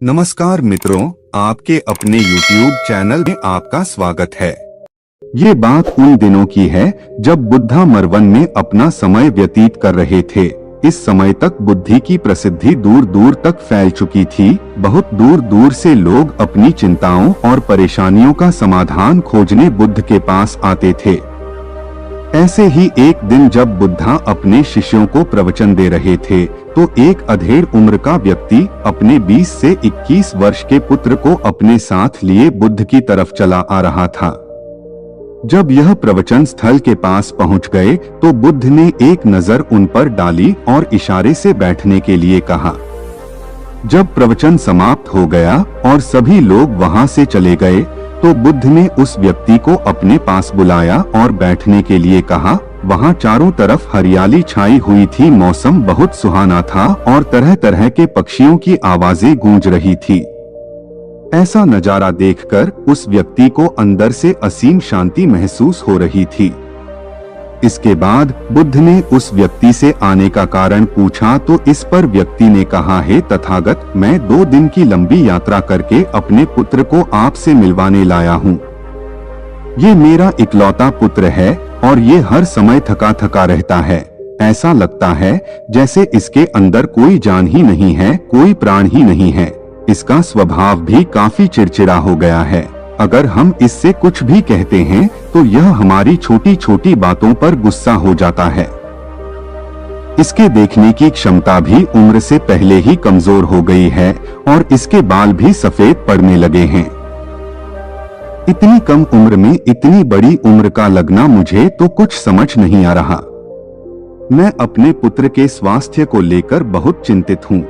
नमस्कार मित्रों, आपके अपने YouTube चैनल में आपका स्वागत है। ये बात उन दिनों की है जब बुद्धा मरवन में अपना समय व्यतीत कर रहे थे। इस समय तक बुद्धि की प्रसिद्धि दूर दूर तक फैल चुकी थी। बहुत दूर दूर से लोग अपनी चिंताओं और परेशानियों का समाधान खोजने बुद्ध के पास आते थे। ऐसे ही एक दिन जब बुद्धा अपने शिष्यों को प्रवचन दे रहे थे तो एक अधेड़ उम्र का व्यक्ति अपने 20 से 21 वर्ष के पुत्र को अपने साथ लिए बुद्ध की तरफ चला आ रहा था। जब यह प्रवचन स्थल के पास पहुंच गए तो बुद्ध ने एक नजर उन पर डाली और इशारे से बैठने के लिए कहा। जब प्रवचन समाप्त हो गया और सभी लोग वहां से चले गए तो बुद्ध ने उस व्यक्ति को अपने पास बुलाया और बैठने के लिए कहा। वहां चारों तरफ हरियाली छाई हुई थी, मौसम बहुत सुहाना था और तरह तरह के पक्षियों की आवाजें गूंज रही थी। ऐसा नजारा देखकर उस व्यक्ति को अंदर से असीम शांति महसूस हो रही थी। इसके बाद बुद्ध ने उस व्यक्ति से आने का कारण पूछा तो इस पर व्यक्ति ने कहा, हे तथागत, मैं 2 दिन की लंबी यात्रा करके अपने पुत्र को आपसे मिलवाने लाया हूँ। ये मेरा इकलौता पुत्र है और ये हर समय थका थका रहता है। ऐसा लगता है जैसे इसके अंदर कोई जान ही नहीं है, कोई प्राण ही नहीं है। इसका स्वभाव भी काफी चिड़चिड़ा हो गया है। अगर हम इससे कुछ भी कहते हैं तो यह हमारी छोटी छोटी बातों पर गुस्सा हो जाता है। इसके देखने की क्षमता भी उम्र से पहले ही कमजोर हो गई है और इसके बाल भी सफेद पड़ने लगे हैं। इतनी कम उम्र में इतनी बड़ी उम्र का लगना मुझे तो कुछ समझ नहीं आ रहा। मैं अपने पुत्र के स्वास्थ्य को लेकर बहुत चिंतित हूँ।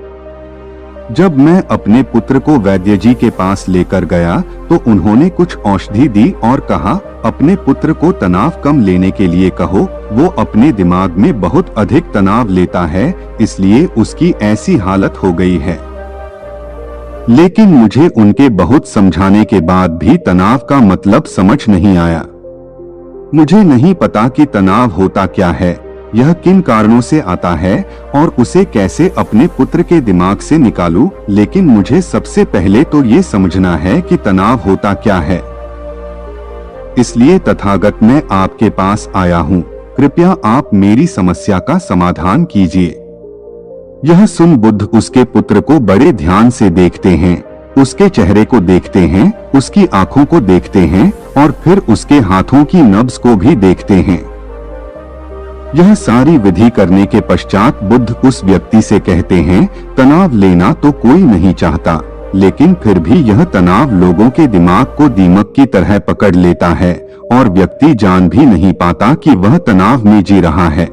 जब मैं अपने पुत्र को वैद्य जी के पास लेकर गया तो उन्होंने कुछ औषधि दी और कहा, अपने पुत्र को तनाव कम लेने के लिए कहो। वो अपने दिमाग में बहुत अधिक तनाव लेता है, इसलिए उसकी ऐसी हालत हो गई है। लेकिन मुझे उनके बहुत समझाने के बाद भी तनाव का मतलब समझ नहीं आया। मुझे नहीं पता कि तनाव होता क्या है, यह किन कारणों से आता है और उसे कैसे अपने पुत्र के दिमाग से निकालूं। लेकिन मुझे सबसे पहले तो ये समझना है कि तनाव होता क्या है। इसलिए तथागत मैं आपके पास आया हूँ। कृपया आप मेरी समस्या का समाधान कीजिए। यह सुन बुद्ध उसके पुत्र को बड़े ध्यान से देखते हैं, उसके चेहरे को देखते हैं, उसकी आंखों को देखते हैं और फिर उसके हाथों की नब्ज को भी देखते हैं। यह सारी विधि करने के पश्चात बुद्ध उस व्यक्ति से कहते हैं, तनाव लेना तो कोई नहीं चाहता, लेकिन फिर भी यह तनाव लोगों के दिमाग को दीमक की तरह पकड़ लेता है और व्यक्ति जान भी नहीं पाता कि वह तनाव में जी रहा है।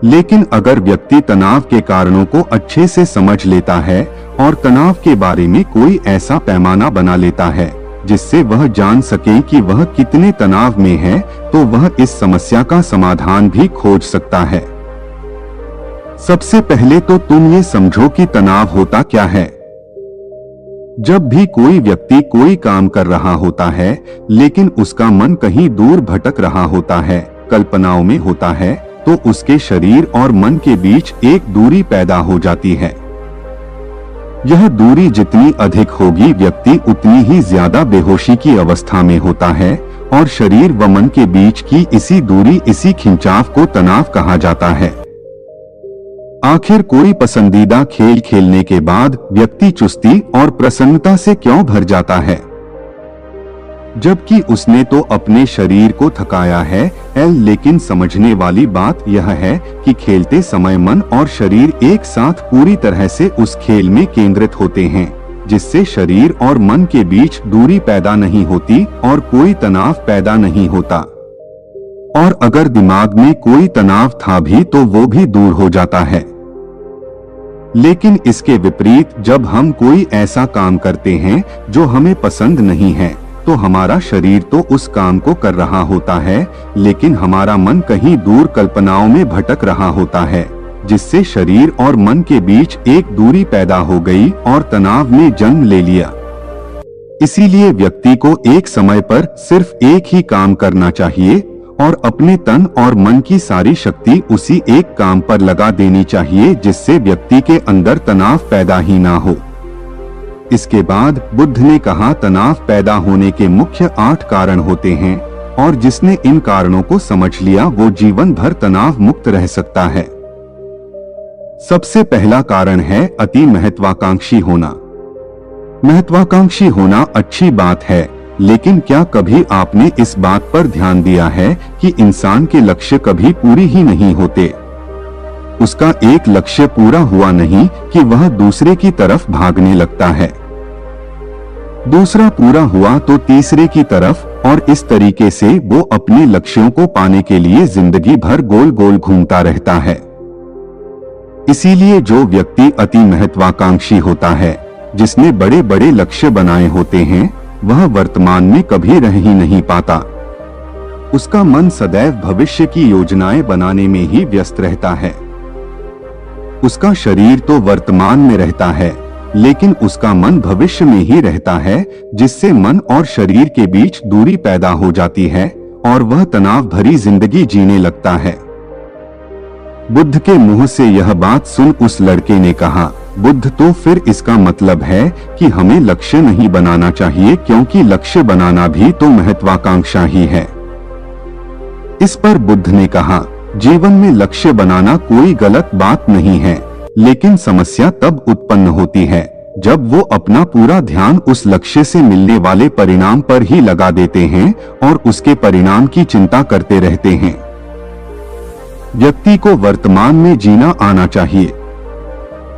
लेकिन अगर व्यक्ति तनाव के कारणों को अच्छे से समझ लेता है और तनाव के बारे में कोई ऐसा पैमाना बना लेता है जिससे वह जान सके कि वह कितने तनाव में है, तो वह इस समस्या का समाधान भी खोज सकता है। सबसे पहले तो तुम ये समझो कि तनाव होता क्या है। जब भी कोई व्यक्ति कोई काम कर रहा होता है लेकिन उसका मन कहीं दूर भटक रहा होता है, कल्पनाओं में होता है, तो उसके शरीर और मन के बीच एक दूरी पैदा हो जाती है। यह दूरी जितनी अधिक होगी व्यक्ति उतनी ही ज्यादा बेहोशी की अवस्था में होता है और शरीर व मन के बीच की इसी दूरी, इसी खिंचाव को तनाव कहा जाता है। आखिर कोई पसंदीदा खेल खेलने के बाद व्यक्ति चुस्ती और प्रसन्नता से क्यों भर जाता है, जबकि उसने तो अपने शरीर को थकाया है। लेकिन समझने वाली बात यह है कि खेलते समय मन और शरीर एक साथ पूरी तरह से उस खेल में केंद्रित होते हैं, जिससे शरीर और मन के बीच दूरी पैदा नहीं होती और कोई तनाव पैदा नहीं होता। और अगर दिमाग में कोई तनाव था भी तो वो भी दूर हो जाता है। लेकिन इसके विपरीत जब हम कोई ऐसा काम करते हैं जो हमें पसंद नहीं है तो हमारा शरीर तो उस काम को कर रहा होता है, लेकिन हमारा मन कहीं दूर कल्पनाओं में भटक रहा होता है, जिससे शरीर और मन के बीच एक दूरी पैदा हो गई और तनाव ने जन्म ले लिया। इसीलिए व्यक्ति को एक समय पर सिर्फ एक ही काम करना चाहिए और अपने तन और मन की सारी शक्ति उसी एक काम पर लगा देनी चाहिए, जिससे व्यक्ति के अंदर तनाव पैदा ही ना हो। इसके बाद बुद्ध ने कहा, तनाव पैदा होने के मुख्य 8 कारण होते हैं और जिसने इन कारणों को समझ लिया वो जीवन भर तनाव मुक्त रह सकता है। सबसे पहला कारण है अति महत्वाकांक्षी होना। महत्वाकांक्षी होना अच्छी बात है, लेकिन क्या कभी आपने इस बात पर ध्यान दिया है कि इंसान के लक्ष्य कभी पूरी ही नहीं होते। उसका एक लक्ष्य पूरा हुआ नहीं कि वह दूसरे की तरफ भागने लगता है, दूसरा पूरा हुआ तो तीसरे की तरफ, और इस तरीके से वो अपने लक्ष्यों को पाने के लिए जिंदगी भर गोल गोल घूमता रहता है। इसीलिए जो व्यक्ति अति महत्वाकांक्षी होता है, जिसने बड़े बड़े लक्ष्य बनाए होते हैं, वह वर्तमान में कभी रह ही नहीं पाता। उसका मन सदैव भविष्य की योजनाएं बनाने में ही व्यस्त रहता है। उसका शरीर तो वर्तमान में रहता है, लेकिन उसका मन भविष्य में ही रहता है, जिससे मन और शरीर के बीच दूरी पैदा हो जाती है और वह तनाव भरी जिंदगी जीने लगता है। बुद्ध के मुंह से यह बात सुन उस लड़के ने कहा, बुद्ध, तो फिर इसका मतलब है कि हमें लक्ष्य नहीं बनाना चाहिए, क्योंकि लक्ष्य बनाना भी तो महत्वाकांक्षा ही है। इस पर बुद्ध ने कहा, जीवन में लक्ष्य बनाना कोई गलत बात नहीं है, लेकिन समस्या तब उत्पन्न होती है जब वो अपना पूरा ध्यान उस लक्ष्य से मिलने वाले परिणाम पर ही लगा देते हैं और उसके परिणाम की चिंता करते रहते हैं। व्यक्ति को वर्तमान में जीना आना चाहिए।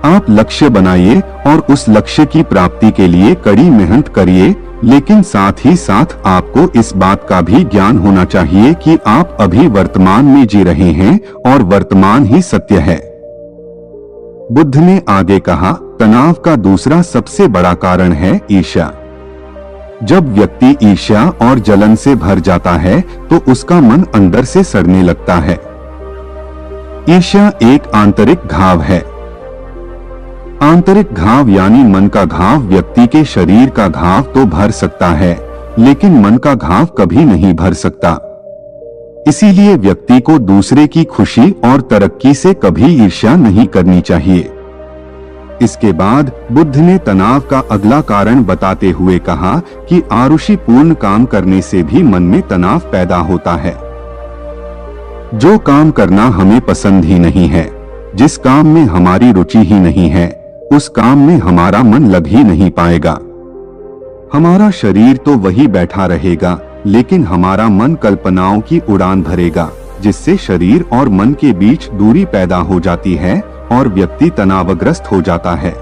आप लक्ष्य बनाइए और उस लक्ष्य की प्राप्ति के लिए कड़ी मेहनत करिए, लेकिन साथ ही साथ आपको इस बात का भी ज्ञान होना चाहिए कि आप अभी वर्तमान में जी रहे हैं और वर्तमान ही सत्य है। बुद्ध ने आगे कहा, तनाव का दूसरा सबसे बड़ा कारण है ईर्ष्या। जब व्यक्ति ईर्ष्या और जलन से भर जाता है तो उसका मन अंदर से सड़ने लगता है। ईर्ष्या एक आंतरिक घाव है। आंतरिक घाव यानी मन का घाव व्यक्ति के शरीर का घाव तो भर सकता है, लेकिन मन का घाव कभी नहीं भर सकता। इसीलिए व्यक्ति को दूसरे की खुशी और तरक्की से कभी ईर्ष्या नहीं करनी चाहिए। इसके बाद बुद्ध ने तनाव का अगला कारण बताते हुए कहा कि आरुषिपूर्ण काम करने से भी मन में तनाव पैदा होता है। जो काम करना हमें पसंद ही नहीं है, जिस काम में हमारी रुचि ही नहीं है, उस काम में हमारा मन लग ही नहीं पाएगा। हमारा शरीर तो वही बैठा रहेगा, लेकिन हमारा मन कल्पनाओं की उड़ान भरेगा, जिससे शरीर और मन के बीच दूरी पैदा हो जाती है और व्यक्ति तनावग्रस्त हो जाता है।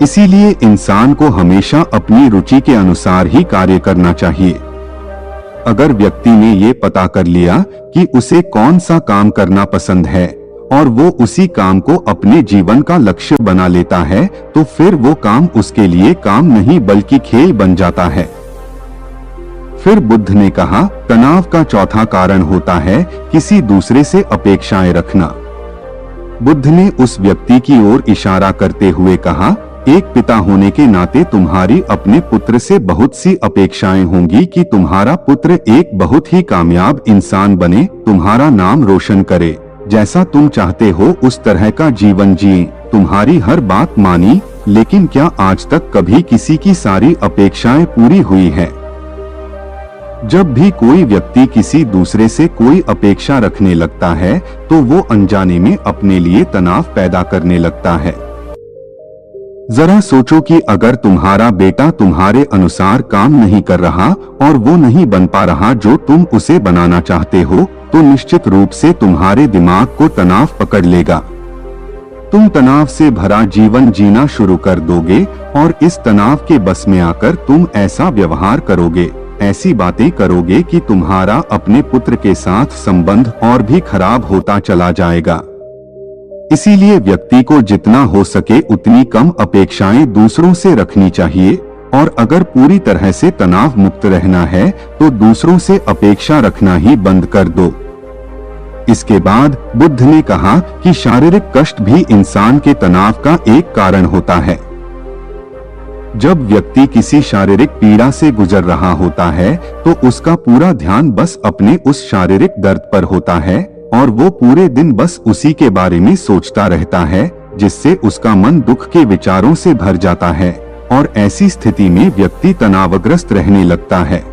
इसीलिए इंसान को हमेशा अपनी रुचि के अनुसार ही कार्य करना चाहिए। अगर व्यक्ति ने ये पता कर लिया कि उसे कौन सा काम करना पसंद है और वो उसी काम को अपने जीवन का लक्ष्य बना लेता है, तो फिर वो काम उसके लिए काम नहीं बल्कि खेल बन जाता है। फिर बुद्ध ने कहा, तनाव का चौथा कारण होता है किसी दूसरे से अपेक्षाएं रखना। बुद्ध ने उस व्यक्ति की ओर इशारा करते हुए कहा, एक पिता होने के नाते तुम्हारी अपने पुत्र से बहुत सी अपेक्षाएं होंगी कि तुम्हारा पुत्र एक बहुत ही कामयाब इंसान बने, तुम्हारा नाम रोशन करे, जैसा तुम चाहते हो उस तरह का जीवन जिए, तुम्हारी हर बात मानी। लेकिन क्या आज तक कभी किसी की सारी अपेक्षाएं पूरी हुई है? जब भी कोई व्यक्ति किसी दूसरे से कोई अपेक्षा रखने लगता है तो वो अनजाने में अपने लिए तनाव पैदा करने लगता है। जरा सोचो कि अगर तुम्हारा बेटा तुम्हारे अनुसार काम नहीं कर रहा और वो नहीं बन पा रहा जो तुम उसे बनाना चाहते हो, तो निश्चित रूप से तुम्हारे दिमाग को तनाव पकड़ लेगा। तुम तनाव से भरा जीवन जीना शुरू कर दोगे और इस तनाव के बस में आकर तुम ऐसा व्यवहार करोगे, ऐसी बातें करोगे कि तुम्हारा अपने पुत्र के साथ संबंध और भी खराब होता चला जाएगा। इसीलिए व्यक्ति को जितना हो सके उतनी कम अपेक्षाएं दूसरों से रखनी चाहिए, और अगर पूरी तरह से तनाव मुक्त रहना है तो दूसरों से अपेक्षा रखना ही बंद कर दो। इसके बाद बुद्ध ने कहा कि शारीरिक कष्ट भी इंसान के तनाव का एक कारण होता है। जब व्यक्ति किसी शारीरिक पीड़ा से गुजर रहा होता है तो उसका पूरा ध्यान बस अपने उस शारीरिक दर्द पर होता है और वो पूरे दिन बस उसी के बारे में सोचता रहता है, जिससे उसका मन दुख के विचारों से भर जाता है और ऐसी स्थिति में व्यक्ति तनावग्रस्त रहने लगता है।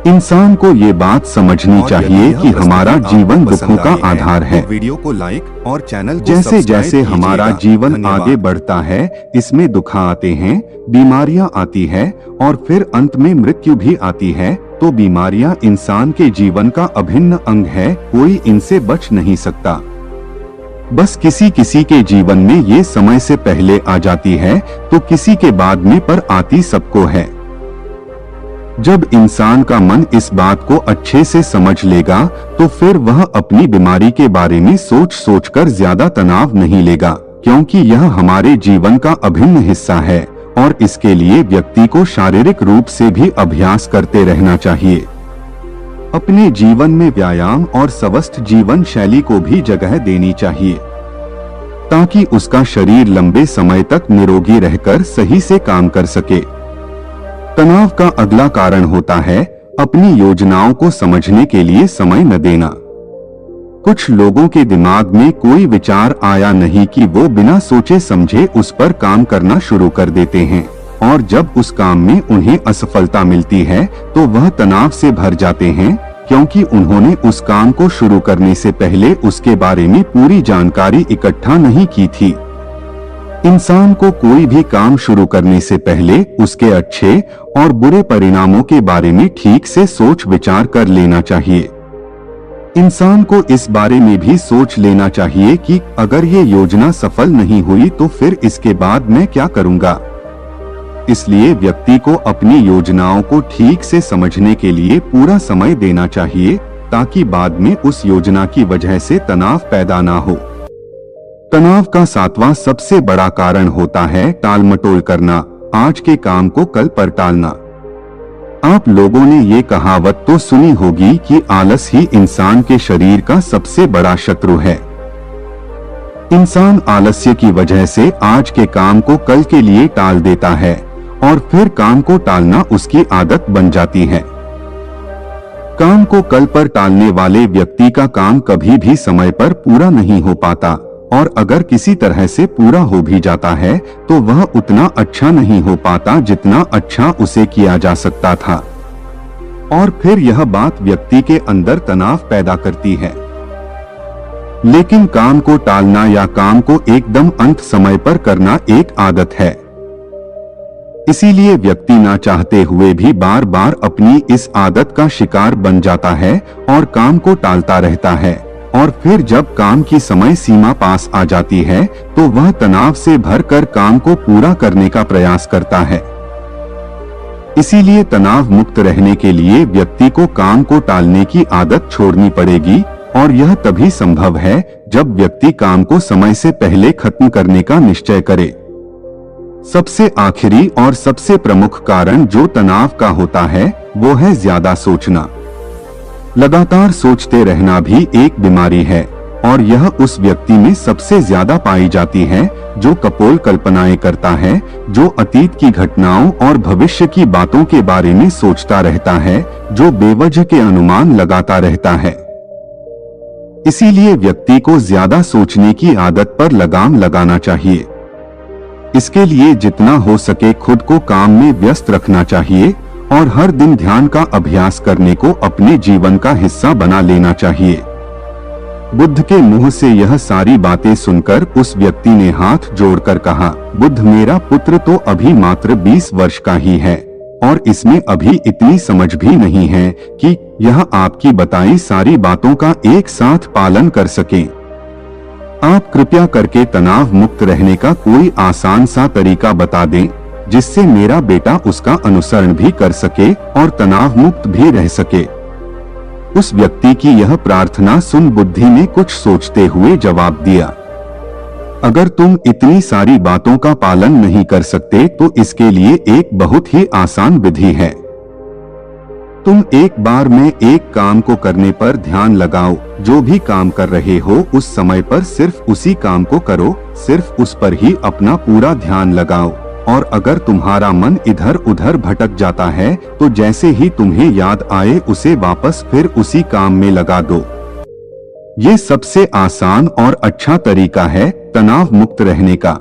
इंसान को ये बात समझनी चाहिए कि हमारा जीवन दुखों का आधार है। वीडियो को लाइक और चैनल को जैसे सब्सक्राइब जैसे हमारा कीजिएगा। जीवन धन्यवाद। आगे बढ़ता है, इसमें दुख आते हैं, बीमारियां आती है और फिर अंत में मृत्यु भी आती है। तो बीमारियां इंसान के जीवन का अभिन्न अंग है, कोई इनसे बच नहीं सकता। बस किसी किसी के जीवन में ये समय से पहले आ जाती है तो किसी के बाद में पर आती सबको है। जब इंसान का मन इस बात को अच्छे से समझ लेगा तो फिर वह अपनी बीमारी के बारे में सोच सोचकर ज्यादा तनाव नहीं लेगा, क्योंकि यह हमारे जीवन का अभिन्न हिस्सा है और इसके लिए व्यक्ति को शारीरिक रूप से भी अभ्यास करते रहना चाहिए। अपने जीवन में व्यायाम और स्वस्थ जीवन शैली को भी जगह देनी चाहिए ताकि उसका शरीर लंबे समय तक निरोगी रहकर सही से काम कर सके। तनाव का अगला कारण होता है अपनी योजनाओं को समझने के लिए समय न देना। कुछ लोगों के दिमाग में कोई विचार आया नहीं कि वो बिना सोचे समझे उस पर काम करना शुरू कर देते हैं और जब उस काम में उन्हें असफलता मिलती है तो वह तनाव से भर जाते हैं, क्योंकि उन्होंने उस काम को शुरू करने से पहले उसके बारे में पूरी जानकारी इकट्ठा नहीं की थी। इंसान को कोई भी काम शुरू करने से पहले उसके अच्छे और बुरे परिणामों के बारे में ठीक से सोच विचार कर लेना चाहिए। इंसान को इस बारे में भी सोच लेना चाहिए कि अगर ये योजना सफल नहीं हुई तो फिर इसके बाद मैं क्या करूंगा। इसलिए व्यक्ति को अपनी योजनाओं को ठीक से समझने के लिए पूरा समय देना चाहिए ताकि बाद में उस योजना की वजह से तनाव पैदा ना हो। तनाव का 7वां सबसे बड़ा कारण होता है टालमटोल करना, आज के काम को कल पर टालना। आप लोगों ने ये कहावत तो सुनी होगी कि आलस ही इंसान के शरीर का सबसे बड़ा शत्रु है। इंसान आलस्य की वजह से आज के काम को कल के लिए टाल देता है और फिर काम को टालना उसकी आदत बन जाती है। काम को कल पर टालने वाले व्यक्ति का काम कभी भी समय पर पूरा नहीं हो पाता और अगर किसी तरह से पूरा हो भी जाता है तो वह उतना अच्छा नहीं हो पाता जितना अच्छा उसे किया जा सकता था और फिर यह बात व्यक्ति के अंदर तनाव पैदा करती है। लेकिन काम को टालना या काम को एकदम अंत समय पर करना एक आदत है। इसीलिए व्यक्ति ना चाहते हुए भी बार बार अपनी इस आदत का शिकार बन जाता है और काम को टालता रहता है और फिर जब काम की समय सीमा पास आ जाती है तो वह तनाव से भरकर काम को पूरा करने का प्रयास करता है। इसीलिए तनाव मुक्त रहने के लिए व्यक्ति को काम को टालने की आदत छोड़नी पड़ेगी और यह तभी संभव है जब व्यक्ति काम को समय से पहले खत्म करने का निश्चय करे। सबसे आखिरी और सबसे प्रमुख कारण जो तनाव का होता है वो है ज्यादा सोचना। लगातार सोचते रहना भी एक बीमारी है और यह उस व्यक्ति में सबसे ज्यादा पाई जाती है जो कपोल कल्पनाएं करता है, जो अतीत की घटनाओं और भविष्य की बातों के बारे में सोचता रहता है, जो बेवजह के अनुमान लगाता रहता है। इसीलिए व्यक्ति को ज्यादा सोचने की आदत पर लगाम लगाना चाहिए। इसके लिए जितना हो सके खुद को काम में व्यस्त रखना चाहिए और हर दिन ध्यान का अभ्यास करने को अपने जीवन का हिस्सा बना लेना चाहिए। बुद्ध के मुंह से यह सारी बातें सुनकर उस व्यक्ति ने हाथ जोड़कर कहा, बुद्ध मेरा पुत्र तो अभी मात्र 20 वर्ष का ही है और इसमें अभी इतनी समझ भी नहीं है कि यह आपकी बताई सारी बातों का एक साथ पालन कर सके। आप कृपया करके तनाव मुक्त रहने का कोई आसान सा तरीका बता दें जिससे मेरा बेटा उसका अनुसरण भी कर सके और तनाव मुक्त भी रह सके। उस व्यक्ति की यह प्रार्थना सुन बुद्धि ने कुछ सोचते हुए जवाब दिया, अगर तुम इतनी सारी बातों का पालन नहीं कर सकते तो इसके लिए एक बहुत ही आसान विधि है। तुम एक बार में एक काम को करने पर ध्यान लगाओ, जो भी काम कर रहे हो उस समय पर सिर्फ उसी काम को करो, सिर्फ उस पर ही अपना पूरा ध्यान लगाओ और अगर तुम्हारा मन इधर उधर भटक जाता है तो जैसे ही तुम्हें याद आए उसे वापस फिर उसी काम में लगा दो। ये सबसे आसान और अच्छा तरीका है तनाव मुक्त रहने का।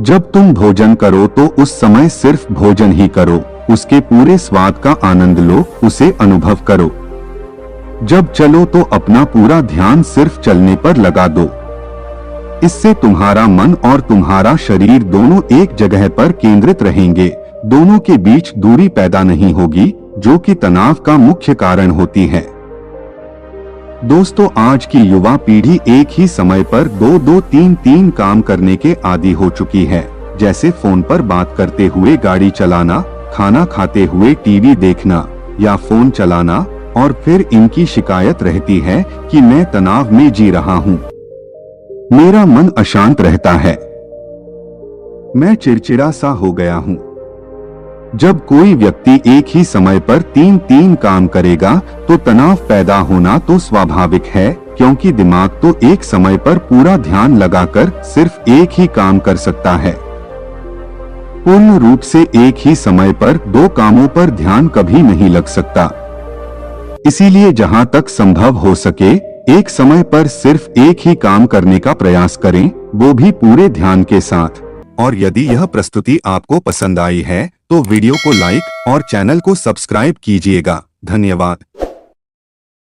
जब तुम भोजन करो तो उस समय सिर्फ भोजन ही करो, उसके पूरे स्वाद का आनंद लो, उसे अनुभव करो। जब चलो तो अपना पूरा ध्यान सिर्फ चलने पर लगा दो। इससे तुम्हारा मन और तुम्हारा शरीर दोनों एक जगह पर केंद्रित रहेंगे, दोनों के बीच दूरी पैदा नहीं होगी, जो कि तनाव का मुख्य कारण होती है। दोस्तों, आज की युवा पीढ़ी एक ही समय पर 2-2, 3-3 काम करने के आदी हो चुकी है, जैसे फोन पर बात करते हुए गाड़ी चलाना, खाना खाते हुए टीवी देखना या फोन चलाना, और फिर इनकी शिकायत रहती है कि मैं तनाव में जी रहा हूँ, मेरा मन अशांत रहता है, मैं चिड़चिड़ा सा हो गया हूँ। जब कोई व्यक्ति एक ही समय पर 3-3 काम करेगा तो तनाव पैदा होना तो स्वाभाविक है, क्योंकि दिमाग तो एक समय पर पूरा ध्यान लगाकर सिर्फ एक ही काम कर सकता है। पूर्ण रूप से एक ही समय पर 2 कामों पर ध्यान कभी नहीं लग सकता। इसीलिए जहां तक संभव हो सके एक समय पर सिर्फ एक ही काम करने का प्रयास करें, वो भी पूरे ध्यान के साथ। और यदि यह प्रस्तुति आपको पसंद आई है तो वीडियो को लाइक और चैनल को सब्सक्राइब कीजिएगा। धन्यवाद।